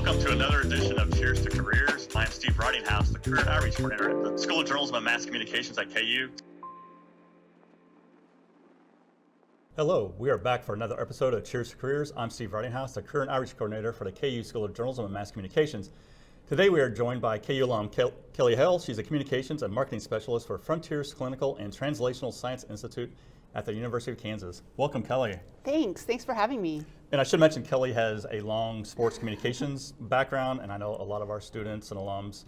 Welcome to another edition of Cheers to Careers. I'm Steve Ridinghouse, the Career Outreach Coordinator at the School of Journalism and Mass Communications at KU. Hello, we are back for another episode of Cheers to Careers. I'm Steve Ridinghouse, the Career Outreach Coordinator for the KU School of Journalism and Mass Communications. Today we are joined by KU alum KellyHale. She's a Communications and Marketing Specialist for Frontiers Clinical and Translational Science Institute at the University of Kansas. Welcome, Kelly. Thanks for having me. And I should mention Kelly has a long sports communications background, and I know a lot of our students and alums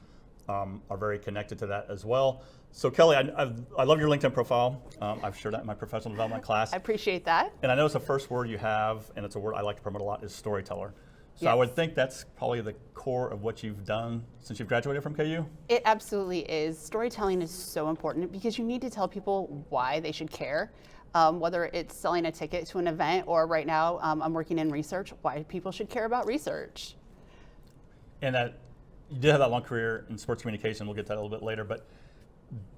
are very connected to that as well. So Kelly, I love your LinkedIn profile. I've shared that in my professional development class. I appreciate that. And I know it's the first word you have, and it's a word I like to promote a lot, is storyteller. So Yes. I would think that's probably the core of what you've done since you've graduated from KU? It absolutely is. Storytelling is so important because you need to tell people why they should care. Whether it's selling a ticket to an event or right now I'm working in research, why people should care about research. And that you did have that long career in sports communication. We'll get to that a little bit later, but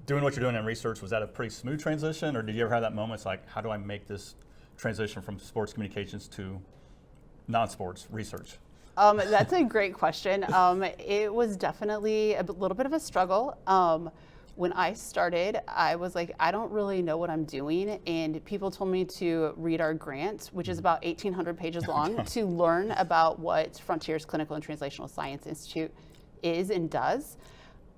doing what you're doing in research, was that a pretty smooth transition, or did you ever have that moment, it's like, how do I make this transition from sports communications to non-sports research? That's a great question. It was definitely a little bit of a struggle. When I started, I was like, I don't really know what I'm doing. And people told me to read our grant, which is about 1,800 pages long, to learn about what Frontiers Clinical and Translational Science Institute is and does.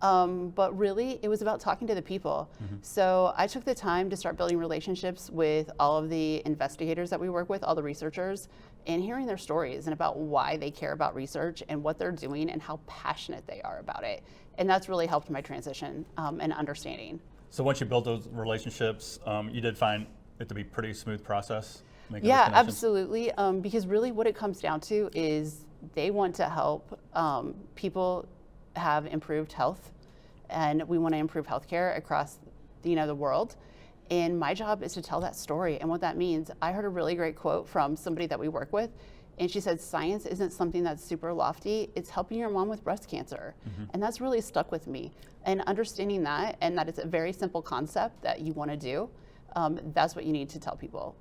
But really, it was about talking to the people. So I took the time to start building relationships with all of the investigators that we work with, all the researchers, and hearing their stories and about why they care about research and what they're doing and how passionate they are about it. And that's really helped my transition and understanding. So once you built those relationships, you did find it to be a pretty smooth process? Yeah, absolutely. Because really what it comes down to is they want to help people have improved health, and we want to improve healthcare across the world. And my job is to tell that story and what that means. I heard a really great quote from somebody that we work with, and she said, science isn't something that's super lofty, it's helping your mom with breast cancer. And that's really stuck with me. And understanding that, and that it's a very simple concept that you want to do, that's what you need to tell people.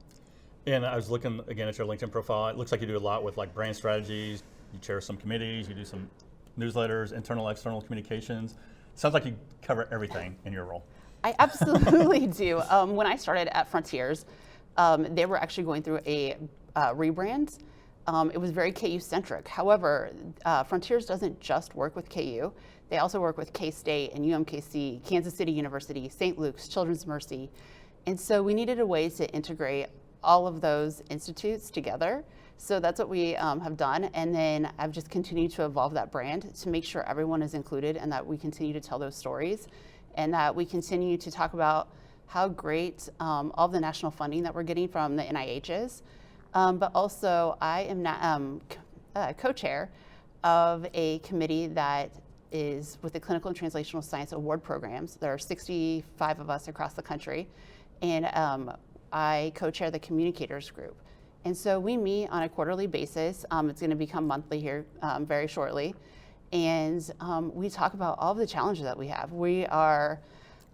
And I was looking again at your LinkedIn profile. It looks like you do a lot with like brand strategies, you chair some committees, you do some newsletters, internal, external communications. Sounds like you cover everything in your role. I absolutely do. When I started at Frontiers, they were actually going through a rebrand. It was very KU-centric. However, Frontiers doesn't just work with KU. They also work with K-State and UMKC, Kansas City University, St. Luke's, Children's Mercy. And so we needed a way to integrate all of those institutes together. So that's what we have done. And then I've just continued to evolve that brand to make sure everyone is included and that we continue to tell those stories and that we continue to talk about how great all the national funding that we're getting from the NIH is. But also I am co-chair of a committee that is with the Clinical and Translational Science Award programs. There are 65 of us across the country. And I co-chair the communicators group. And so we meet on a quarterly basis. It's going to become monthly here very shortly. And we talk about all of the challenges that we have. We are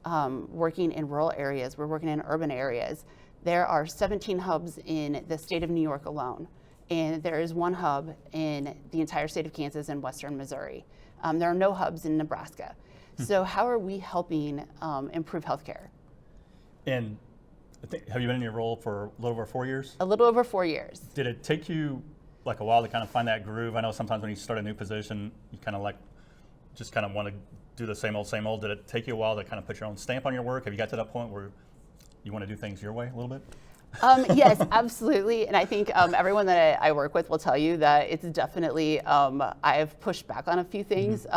working in rural areas. We're working in urban areas. There are 17 hubs in the state of New York alone. And there is one hub in the entire state of Kansas and western Missouri. There are no hubs in Nebraska. So how are we helping improve healthcare? And have you been in your role for a little over 4 years? A little over 4 years. Did it take you like a while to kind of find that groove? I know sometimes when you start a new position, you kind of like just kind of want to do the same old. Did it take you a while to kind of put your own stamp on your work? Have you got to that point where you want to do things your way a little bit? Yes, absolutely. And I think everyone that I work with will tell you that it's definitely, I've pushed back on a few things.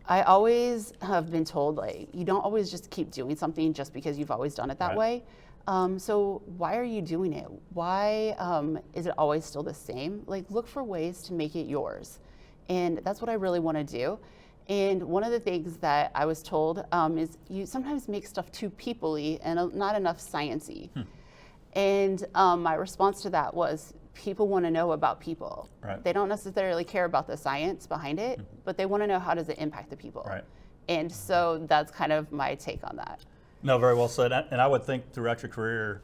I always have been told, like, you don't always just keep doing something just because you've always done it that way. So why are you doing it? Why is it always still the same? Like, look for ways to make it yours. And that's what I really want to do. And one of the things that I was told is you sometimes make stuff too people-y and not enough science-y. And my response to that was, people want to know about people. Right. They don't necessarily care about the science behind it, but they want to know how does it impact the people. Right. And so that's kind of my take on that. No, very well said. And I would think throughout your career,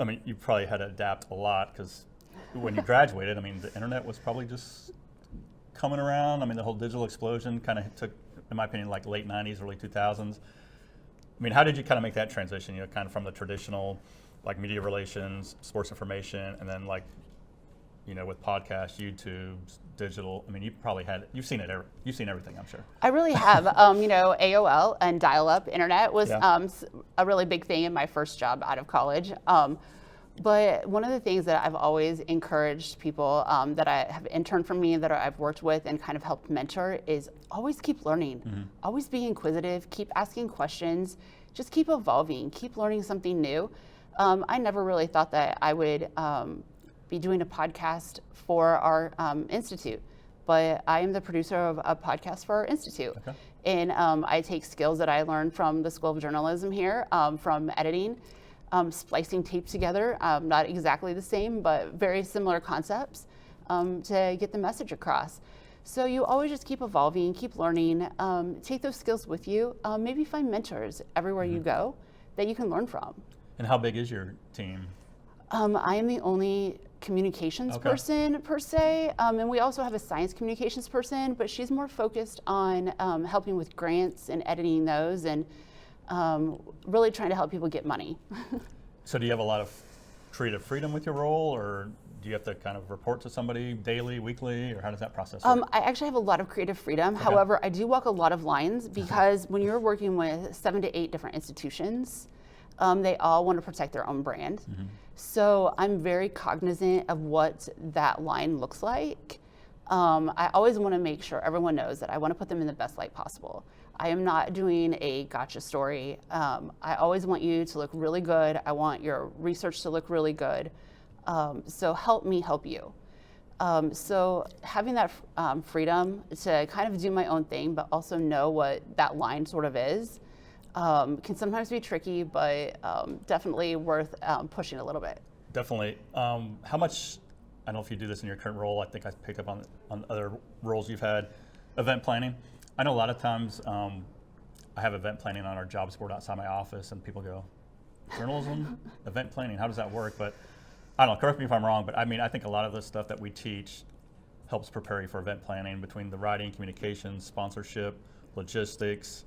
I mean, you probably had to adapt a lot because when you graduated, I mean, the internet was probably just coming around? I mean, the whole digital explosion kind of took, in my opinion, like late 90s, early 2000s. I mean, how did you kind of make that transition, kind of from the traditional, like media relations, sports information, and then like, with podcasts, YouTube, digital? I mean, you've seen everything, I'm sure. I really have. AOL and dial-up internet was a really big thing in my first job out of college. But one of the things that I've always encouraged people that I have interned from me, that I've worked with and kind of helped mentor, is always keep learning, always be inquisitive, keep asking questions, just keep evolving, keep learning something new. I never really thought that I would be doing a podcast for our institute, but I am the producer of a podcast for our institute. Okay. And I take skills that I learned from the School of Journalism here, from editing, splicing tape together, not exactly the same, but very similar concepts to get the message across. So you always just keep evolving, keep learning, take those skills with you, maybe find mentors everywhere you go that you can learn from. And how big is your team? I am the only communications person per se, and we also have a science communications person, but she's more focused on helping with grants and editing those, and really trying to help people get money. So do you have a lot of creative freedom with your role, or do you have to kind of report to somebody daily, weekly, or how does that process work? I actually have a lot of creative freedom. Okay. However, I do walk a lot of lines, because when you're working with 7 to 8 different institutions, they all want to protect their own brand. So I'm very cognizant of what that line looks like. I always want to make sure everyone knows that I want to put them in the best light possible. I am not doing a gotcha story. I always want you to look really good. I want your research to look really good. So help me help you. So having that freedom to kind of do my own thing, but also know what that line sort of is, can sometimes be tricky, but definitely worth pushing a little bit. Definitely. How much, I don't know if you do this in your current role, I think I picked up on other roles you've had, event planning. I know a lot of times I have event planning on our jobs board outside my office, and people go, journalism, event planning, how does that work? But I don't know, correct me if I'm wrong, but I mean, I think a lot of the stuff that we teach helps prepare you for event planning, between the writing, communications, sponsorship, logistics,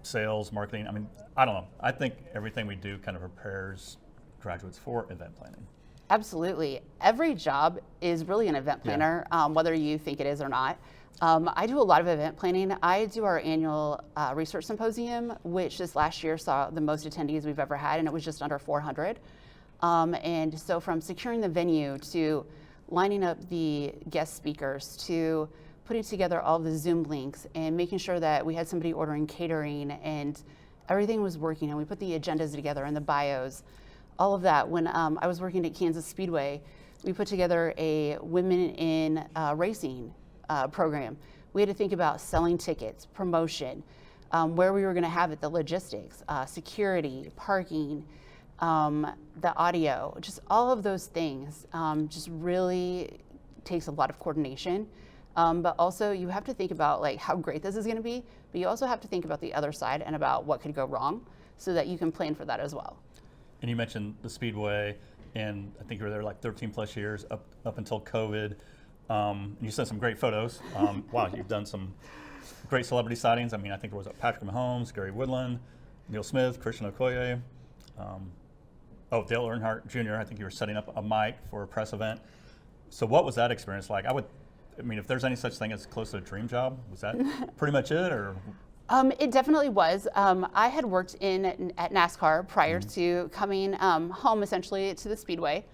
sales, marketing. I mean, I don't know. I think everything we do kind of prepares graduates for event planning. Absolutely. Every job is really an event planner, whether you think it is or not. I do a lot of event planning. I do our annual research symposium, which this last year saw the most attendees we've ever had, and it was just under 400. And so from securing the venue to lining up the guest speakers to putting together all the Zoom links and making sure that we had somebody ordering catering and everything was working, and we put the agendas together and the bios, all of that. When I was working at Kansas Speedway, we put together a Women in Racing program. We had to think about selling tickets, promotion, where we were going to have it, the logistics, security, parking, the audio, just all of those things just really takes a lot of coordination. But also you have to think about like how great this is going to be, but you also have to think about the other side and about what could go wrong so that you can plan for that as well. And you mentioned the Speedway, and I think you were there like 13 plus years up until COVID. You sent some great photos. Wow, you've done some great celebrity sightings. I mean, I think there was Patrick Mahomes, Gary Woodland, Neil Smith, Christian Okoye, Dale Earnhardt Jr. I think you were setting up a mic for a press event. So what was that experience like? I mean, if there's any such thing as close to a dream job, was that pretty much it, or? It definitely was. I had worked at NASCAR prior to coming home essentially to the Speedway,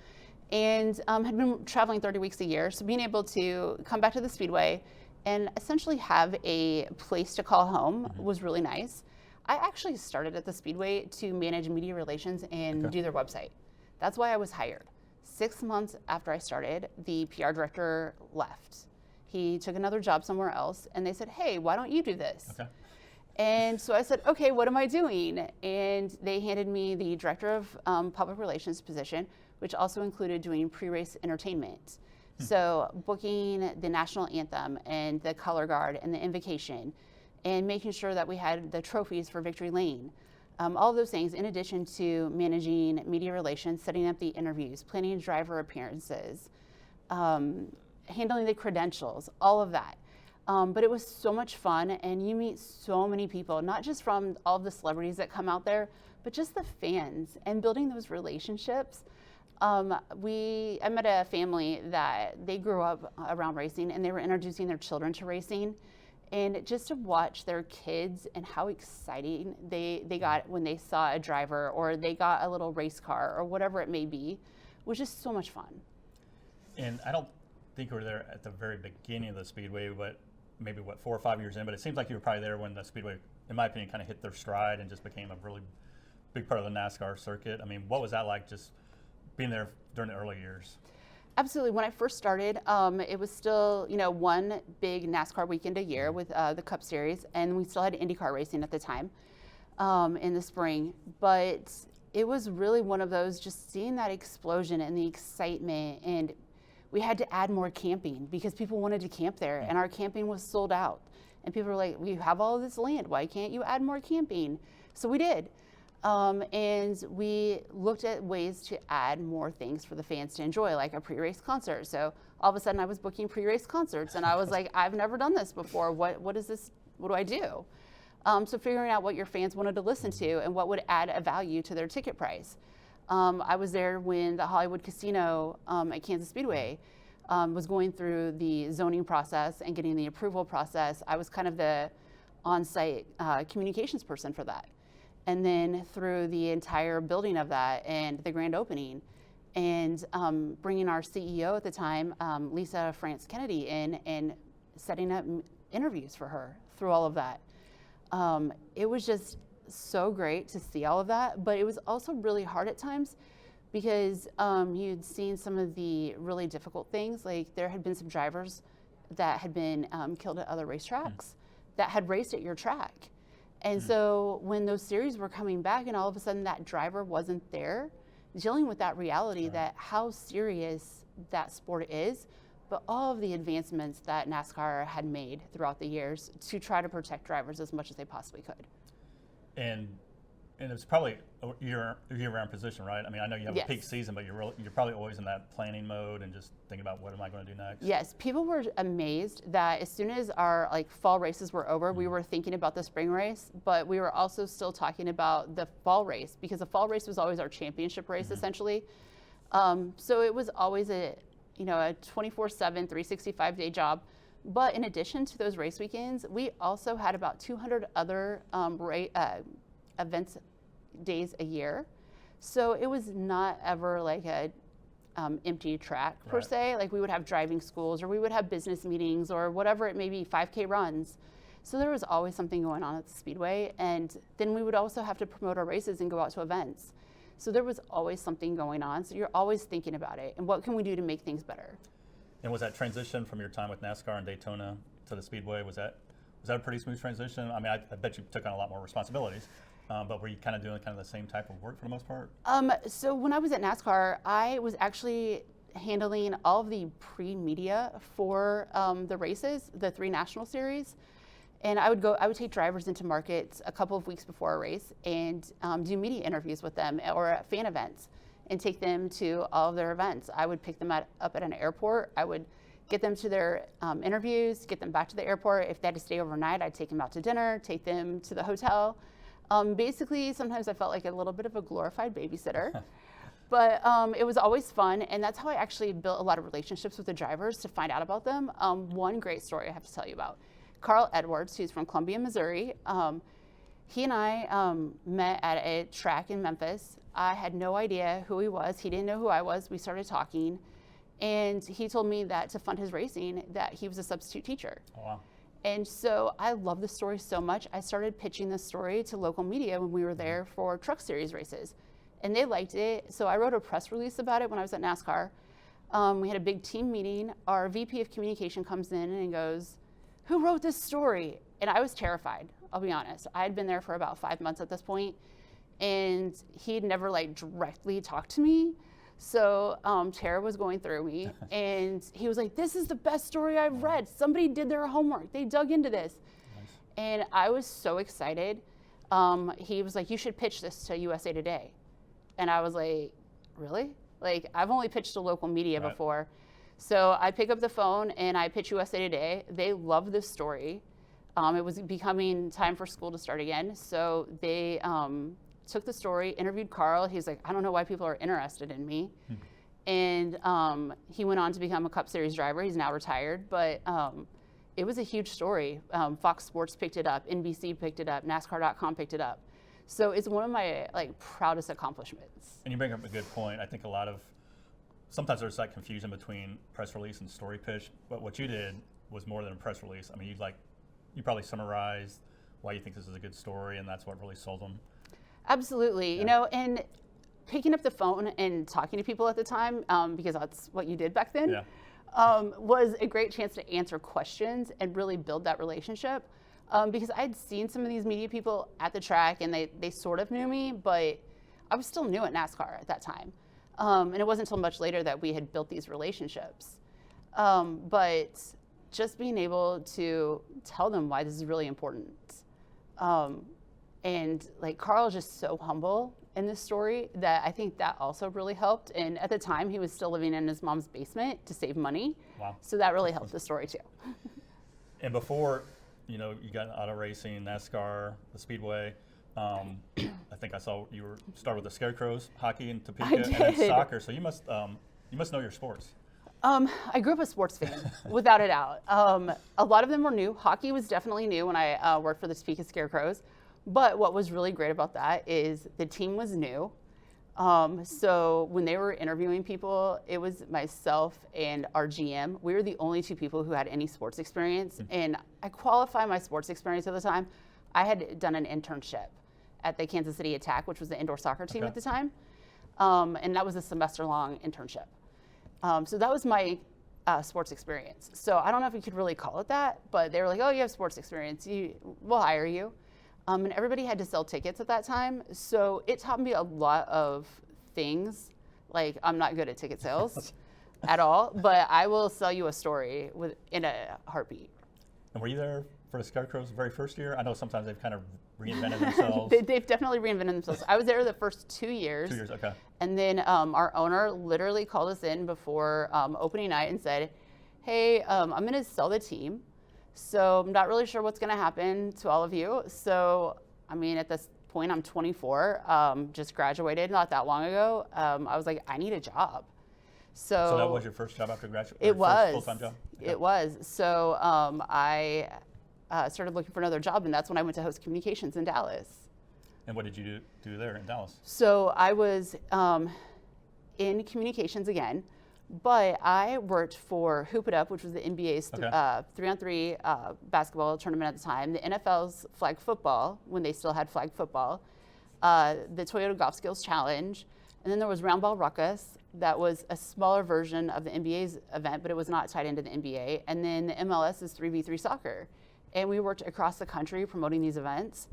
and had been traveling 30 weeks a year. So being able to come back to the Speedway and essentially have a place to call home was really nice. I actually started at the Speedway to manage media relations and do their website. That's why I was hired. 6 months after I started, the PR director left. He took another job somewhere else, and they said, hey, why don't you do this? Okay. And so I said, okay, what am I doing? And they handed me the director of public relations position, which also included doing pre-race entertainment. So booking the national anthem and the color guard and the invocation, and making sure that we had the trophies for Victory Lane. All of those things, in addition to managing media relations, setting up the interviews, planning driver appearances, handling the credentials, all of that. But it was so much fun, and you meet so many people, not just from all of the celebrities that come out there, but just the fans and building those relationships. I met a family that they grew up around racing, and they were introducing their children to racing. And just to watch their kids and how exciting they got when they saw a driver or they got a little race car or whatever it may be was just so much fun. And I don't think you were there at the very beginning of the Speedway, but maybe 4 or 5 years in, but it seems like you were probably there when the Speedway, in my opinion, kind of hit their stride and just became a really big part of the NASCAR circuit. I mean, what was that like just being there during the early years? Absolutely. When I first started, it was still, one big NASCAR weekend a year with the Cup Series, and we still had IndyCar racing at the time in the spring. But it was really one of those, just seeing that explosion and the excitement, and we had to add more camping because people wanted to camp there, and our camping was sold out. And people were like, we have all of this land, why can't you add more camping? So we did. And we looked at ways to add more things for the fans to enjoy, like a pre-race concert. So all of a sudden I was booking pre-race concerts, and I was like, I've never done this before. What is this? What do I do? So figuring out what your fans wanted to listen to and what would add a value to their ticket price. I was there when the Hollywood Casino at Kansas Speedway was going through the zoning process and getting the approval process. I was kind of the on-site communications person for that. And then through the entire building of that and the grand opening, and bringing our CEO at the time, Lisa France Kennedy, in and setting up interviews for her through all of that. It was just so great to see all of that, but it was also really hard at times because you'd seen some of the really difficult things. Like there had been some drivers that had been killed at other racetracks that had raced at your track. And so when those series were coming back and all of a sudden that driver wasn't there, dealing with that reality that how serious that sport is, but all of the advancements that NASCAR had made throughout the years to try to protect drivers as much as they possibly could. And it's probably a year-round position, right? I mean, I know you have a peak season, but you're probably always in that planning mode and just thinking about what am I going to do next. Yes, people were amazed that as soon as our fall races were over, we were thinking about the spring race, but we were also still talking about the fall race because the fall race was always our championship race essentially. So it was always a 24/7, 365-day job. But in addition to those race weekends, we also had about 200 other events days a year. So it was not ever like a empty track per se. Like we would have driving schools or we would have business meetings or whatever it may be, 5K runs. So there was always something going on at the Speedway. And then we would also have to promote our races and go out to events. So there was always something going on. So you're always thinking about it and what can we do to make things better? And was that transition from your time with NASCAR and Daytona to the Speedway, was that a pretty smooth transition? I mean, I bet you took on a lot more responsibilities, but were you kind of doing kind of the same type of work for the most part? So when I was at NASCAR, I was actually handling all of the pre-media for the races, the 3 national series. And I would take drivers into markets a couple of weeks before a race and do media interviews with them or fan events and take them to all of their events. I would pick them up at an airport. I would get them to their interviews, get them back to the airport. If they had to stay overnight, I'd take them out to dinner, take them to the hotel. Basically, sometimes I felt like a little bit of a glorified babysitter. But it was always fun, and that's how I actually built a lot of relationships with the drivers to find out about them. One great story I have to tell you about. Carl Edwards, who's from Columbia, Missouri, he and I met at a track in Memphis. I had no idea who he was. He didn't know who I was. We started talking, and he told me that to fund his racing, that he was a substitute teacher. Oh, wow. And so I love the story so much. I started pitching this story to local media when we were there for Truck Series races, and they liked it. So I wrote a press release about it when I was at NASCAR. We had a big team meeting. Our VP of communication comes in and goes, "Who wrote this story?" And I was terrified, I'll be honest. I had been there for about 5 months at this point, and he'd never directly talked to me. So terror was going through me, and he was like, "This is the best story I've read. Somebody did their homework. They dug into this." Nice. And I was so excited. He was like, "You should pitch this to USA Today." And I was like, "Really?" Like, I've only pitched to local media before. So I pick up the phone and I pitch USA Today. They love this story. It was becoming time for school to start again. So they took the story, interviewed Carl. He's like, I don't know why people are interested in me. And he went on to become a Cup Series driver. He's now retired, but it was a huge story. Fox Sports picked it up, NBC picked it up, NASCAR.com picked it up. So it's one of my proudest accomplishments. And you bring up a good point. I think sometimes there's like confusion between press release and story pitch, but what you did was more than a press release. I mean, you probably summarized why you think this is a good story, and that's what really sold them. Absolutely. Yeah. And picking up the phone and talking to people at the time, because that's what you did back then, was a great chance to answer questions and really build that relationship. Because I'd seen some of these media people at the track and they sort of knew me, but I was still new at NASCAR at that time. And it wasn't until much later that we had built these relationships. But just being able to tell them why this is really important. And Carl is just so humble in this story that I think that also really helped. And at the time, he was still living in his mom's basement to save money. Wow. So that really helped the story too. And before, you got into auto racing, NASCAR, the Speedway. I think I saw you started with the Scarecrows, hockey in Topeka, I did. And then soccer. So you must know your sports. I grew up a sports fan, without a doubt. A lot of them were new. Hockey was definitely new when I worked for the Topeka Scarecrows. But what was really great about that is the team was new. So when they were interviewing people, it was myself and our GM. We were the only two people who had any sports experience. And I qualify my sports experience at the time. I had done an internship at the Kansas City Attack, which was the indoor soccer team at the time. And that was a semester-long internship. So that was my sports experience. So I don't know if you could really call it that, but they were like, oh, you have sports experience. We'll hire you. And everybody had to sell tickets at that time. So it taught me a lot of things. I'm not good at ticket sales at all, but I will sell you a story in a heartbeat. And were you there for the Scarecrows the very first year? I know sometimes they've kind of reinvented themselves. They've definitely reinvented themselves. I was there the first 2 years. 2 years, okay. And then our owner literally called us in before opening night and said, hey, I'm going to sell the team. So I'm not really sure what's going to happen to all of you. So, at this point, I'm 24, just graduated not that long ago. I was like, I need a job. So that was your first job after graduation? It was. Full-time job? Okay. It was. So I started looking for another job, and that's when I went to Host Communications in Dallas. And what did you do there in Dallas? So I was in communications again. But I worked for Hoop It Up, which was the NBA's 3-on-3 basketball tournament at the time, the NFL's flag football, when they still had flag football, the Toyota Golf Skills Challenge, and then there was Round Ball Ruckus. That was a smaller version of the NBA's event, but it was not tied into the NBA. And then the MLS is 3v3 soccer. And we worked across the country promoting these events.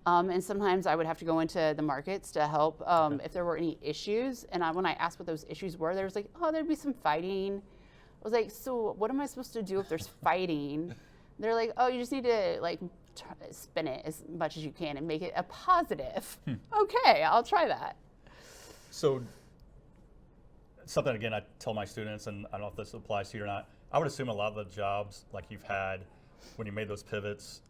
And sometimes I would have to go into the markets to help if there were any issues. And when I asked what those issues were, there was there'd be some fighting. I was like, so what am I supposed to do if there's fighting? They're like, oh, you just need to spin it as much as you can and make it a positive. Okay, I'll try that. So something, again, I tell my students, and I don't know if this applies to you or not, I would assume a lot of the jobs you've had when you made those pivots,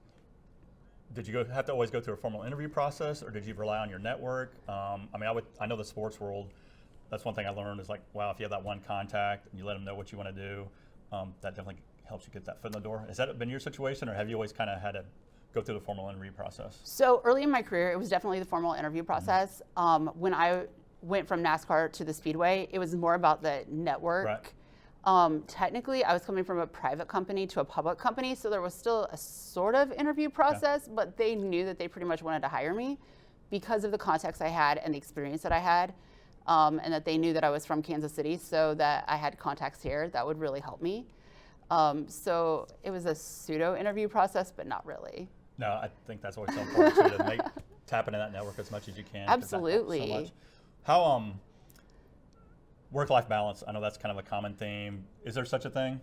did you have to always go through a formal interview process, or did you rely on your network? I know the sports world, that's one thing I learned is wow, if you have that one contact and you let them know what you want to do, that definitely helps you get that foot in the door. Has that been your situation, or have you always kind of had to go through the formal interview process? So early in my career, it was definitely the formal interview process. When I went from NASCAR to the Speedway, it was more about the network. Right. Technically, I was coming from a private company to a public company, so there was still a sort of interview process, but they knew that they pretty much wanted to hire me because of the contacts I had and the experience that I had, and that they knew that I was from Kansas City, so that I had contacts here that would really help me. So it was a pseudo interview process, but not really. No, I think that's always so important too, to tap into that network as much as you can. Absolutely. So much. How work-life balance, I know that's kind of a common theme. Is there such a thing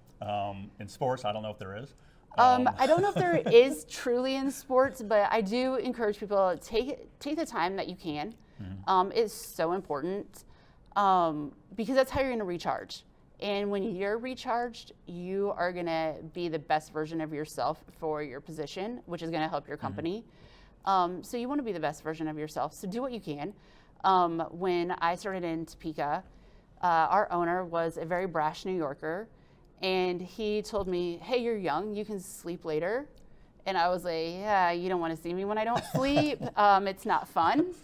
in sports? I don't know if there is. I don't know if there is truly in sports, but I do encourage people to take the time that you can. It's so important because that's how you're going to recharge. And when you're recharged, you are going to be the best version of yourself for your position, which is going to help your company. So you want to be the best version of yourself. So do what you can. When I started in Topeka, our owner was a very brash New Yorker. And he told me, hey, you're young, you can sleep later. And I was like, yeah, you don't want to see me when I don't sleep. It's not fun.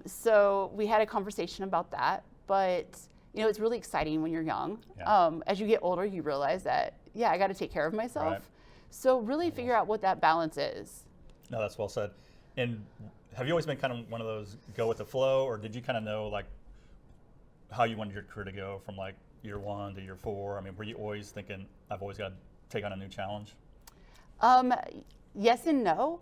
So we had a conversation about that. But you know, it's really exciting when you're young. Yeah. As you get older, you realize that, yeah, I got to take care of myself. Right. So really figure out what that balance is. No, that's well said. And have you always been kind of one of those go with the flow, or did you kind of know like how you wanted your career to go from like year 1 to year 4? I mean, were you always thinking, I've always got to take on a new challenge? Yes and no.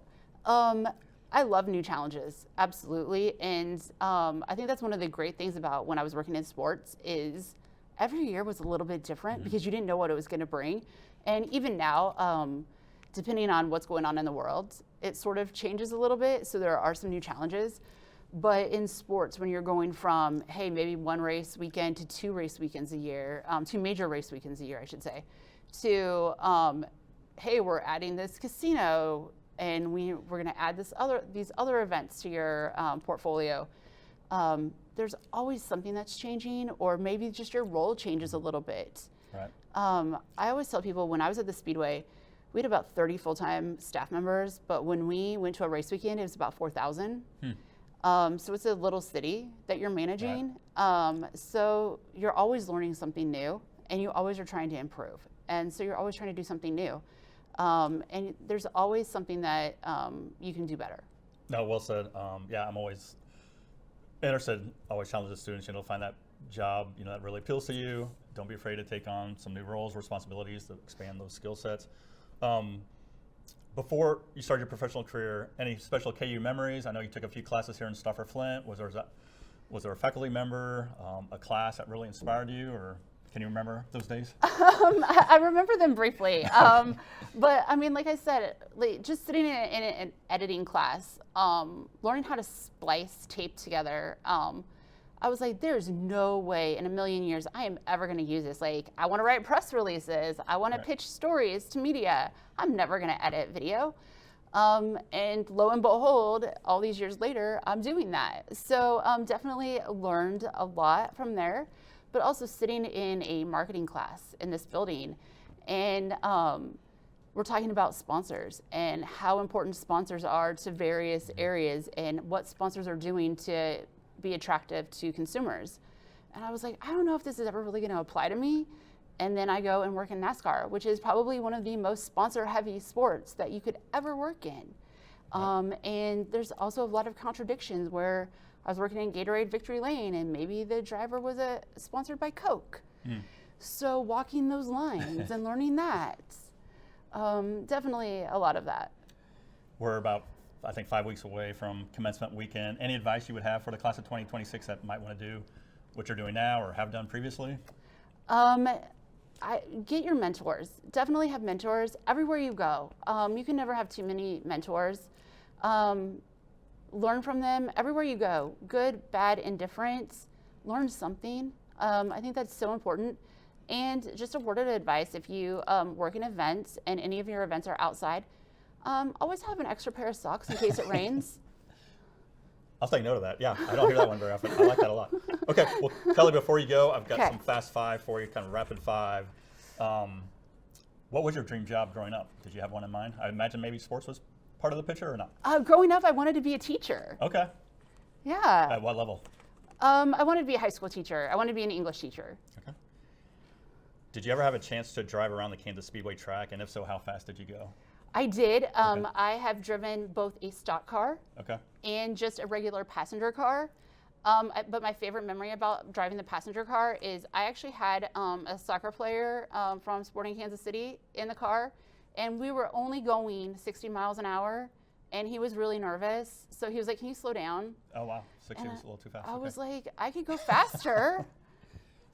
I love new challenges, absolutely. And I think that's one of the great things about when I was working in sports is every year was a little bit different because you didn't know what it was going to bring. And even now, depending on what's going on in the world, it sort of changes a little bit. So there are some new challenges. But in sports, when you're going from, hey, maybe 1 race weekend to 2 race weekends a year, 2 major race weekends a year, I should say, to, hey, we're adding this casino and we're going to add these other events to your portfolio. There's always something that's changing, or maybe just your role changes a little bit. Right. I always tell people when I was at the Speedway, we had about 30 full-time staff members, but when we went to a race weekend, it was about 4,000. So it's a little city that you're managing. Right. So you're always learning something new, and you always are trying to improve. And so you're always trying to do something new. And there's always something that you can do better. No, well said. Yeah, I'm always interested, always challenge the students, find that job, that really appeals to you. Don't be afraid to take on some new roles, responsibilities to expand those skill sets. Before you started your professional career, any special KU memories? I know you took a few classes here in Stauffer-Flint. Was there a faculty member, a class that really inspired you, or can you remember those days? I remember them briefly, but I mean, like I said, just sitting in an editing class, learning how to splice tape together, I was like, there's no way in a million years I am ever going to use this. Like, I want to write press releases. I want to pitch stories to media. I'm never going to edit video. And lo and behold, all these years later, I'm doing that. So definitely learned a lot from there, but also sitting in a marketing class in this building. And we're talking about sponsors and how important sponsors are to various areas and what sponsors are doing to be attractive to consumers. And I was like, I don't know if this is ever really going to apply to me. And then I go and work in NASCAR, which is probably one of the most sponsor-heavy sports that you could ever work in. And there's also a lot of contradictions where I was working in Gatorade Victory Lane and maybe the driver was sponsored by Coke. So walking those lines and learning that, definitely a lot of that. We're about, I think, 5 weeks away from commencement weekend. Any advice you would have for the class of 2026 that might want to do what you're doing now or have done previously? Get your mentors. Definitely have mentors everywhere you go. You can never have too many mentors. Learn from them everywhere you go. Good, bad, indifferent. Learn something. I think that's so important. And just a word of advice, if you work in events and any of your events are outside, always have an extra pair of socks in case it rains. I'll take note of that. Yeah, I don't hear that one very often. I like that a lot. Okay, well, Kelly, before you go, I've got some fast 5 for you, kind of rapid 5. What was your dream job growing up? Did you have one in mind? I imagine maybe sports was part of the picture or not? Growing up, I wanted to be a teacher. Okay. Yeah. At what level? I wanted to be a high school teacher. I wanted to be an English teacher. Okay. Did you ever have a chance to drive around the Kansas Speedway track? And if so, how fast did you go? I did. I have driven both a stock car and just a regular passenger car. But my favorite memory about driving the passenger car is I actually had a soccer player from Sporting Kansas City in the car, and we were only going 60 miles an hour, and he was really nervous. So he was like, can you slow down? Oh, wow. 60 was a little too fast. I was like, I could go faster.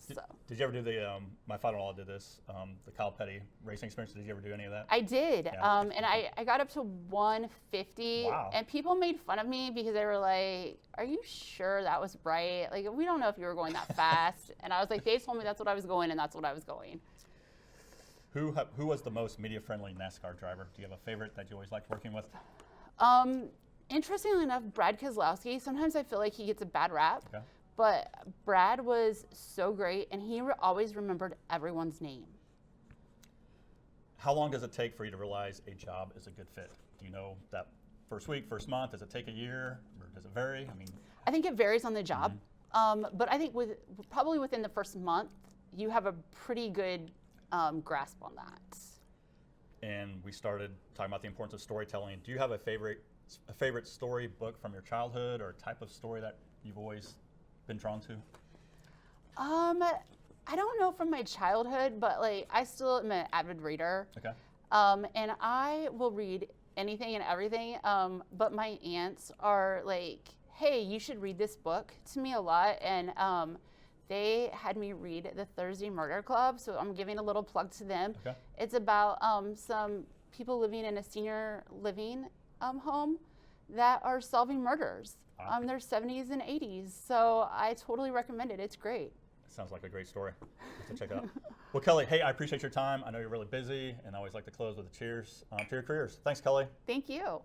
So Did you ever do the, my father-in-law did this, the Kyle Petty racing experience? Did you ever do any of that? I did, Yeah. and I got up to 150, Wow. and people made fun of me because they were like, "Are you sure that was right? Like, we don't know if you were going that fast." And I was like, "They told me that's what I was going, and that's what I was going." Who was the most media-friendly NASCAR driver? Do you have a favorite that you always liked working with? Interestingly enough, Brad Keselowski. Sometimes I feel like he gets a bad rap, Okay. but Brad was so great, and he always remembered everyone's name. How long does it take for you to realize a job is a good fit? Do you know that first week, first month? Does it take a year, or does it vary? I mean, I think it varies on the job, but I think probably within the first month, you have a pretty good grasp on that. and we started talking about the importance of storytelling. Do you have a favorite story book from your childhood, or type of story that you've always been drawn to? I don't know from my childhood, but like I still am an avid reader. Okay. And I will read anything and everything. But my aunts are like, "Hey, you should read this book," to me a lot. And they had me read The Thursday Murder Club, so I'm giving a little plug to them. Okay. It's about some people living in a senior living home that are solving murders. Wow. Their 70s and 80s. So I totally recommend it. It's great. Sounds like a great story. Have to check it out. Well, Kelly, hey, I appreciate your time. I know you're really busy, and I always like to close with a cheers to your careers. Thanks, Kelly. Thank you.